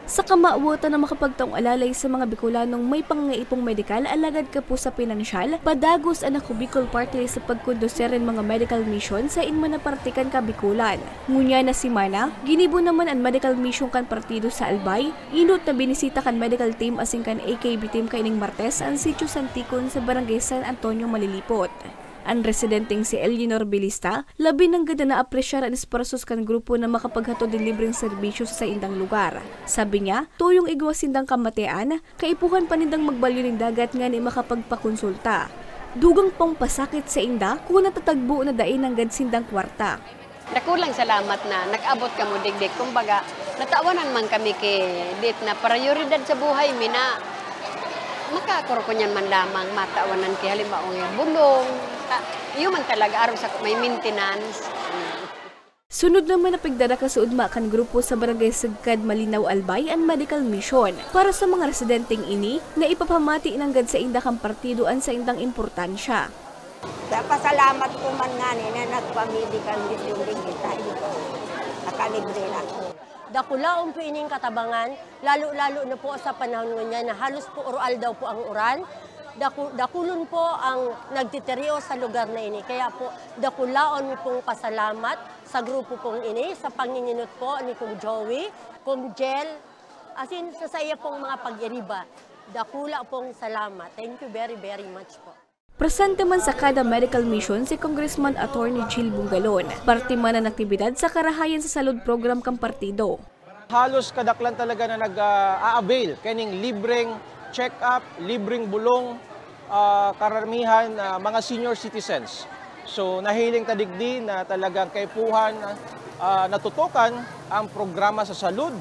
Sa kamaawatan na makapagtaong alalay sa mga Bicolanong may pangaipong medikal alagad ka po sa pinansyal, padagos ang ako Bicol Party sa pagkonduseren mga medical mission sa inmanapartikan ka Bicolan. Ngunya na si Mana, ginibo naman ang medical mission kan partido sa Albay, inot na binisita kan medical team asing kan AKB team kaining Martes ang sitio Santikon sa Barangay San Antonio, Malilipot. Ang residenteng si Eleanor Bilista, labi ng ganda na apresyar ang esparsos kan grupo na makapaghatod din libreng serbisyo sa indang lugar. Sabi niya, tuyong igwas sindang kamatean, kaipuhan panindang magbalyo ng dagat nga ni makapagpakonsulta. Dugang pang pasakit sa inda kung natatagbo na dain ng gadsindang kwarta. Nakulang salamat na nag-abot ka mo digdig. Kumbaga, natawanan man kami kay dit na prioridad sa buhay mina. Makakuro ko niyan man lamang matawanan kay halimbawa yung bulong. Iyo man talaga araw sa may maintenance. Sunod naman na pigdara ka sa udma kan grupo sa Barangay Sagkad, Malinaw, Albay ang medical mission para sa mga residenteng ini na ipapamati ng gad sa indakang partidoan sa indang importansya. Pasalamat ko man nga na nagpa-medical mission din kita. Nakalibre na ko. Dakulaon po ining katabangan, lalo-lalo na po sa panahon niya na halos po oral daw po ang oran. Dakulon po ang nagtiteriyo sa lugar na ini. Kaya po dakulaon mi pong pasalamat sa grupo pong ini, sa panginginot po ni Kong Joey, Kong Jel, asin sa saya pong mga pag-iriba. Dakula pong salamat. Thank you very, very much po. Presente man sa kada medical mission si Congressman Attorney Jill Bungalon, parte man ang aktibidad sa karahayan sa salud program kang partido. Halos kadaklan talaga na nag-a-avail kaning libreng check-up, libreng bulong, karamihan mga senior citizens. So nahiling tadigdi na talagang kaipuhan natutukan ang programa sa salud.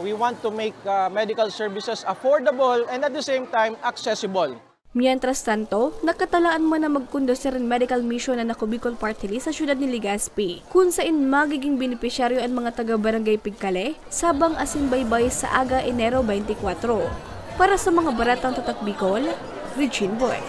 We want to make medical services affordable and at the same time accessible. Mientras tanto, nakatalaan man na magkondusir ang medical mission na ako Bicol Party List sa syudad ni Legazpi, kung saan magiging benepisyaryo ang mga taga-barangay Pigkale, sabang asin baybay sa aga Enero 24. Para sa mga baratang tatak Bicol, Regine Boy.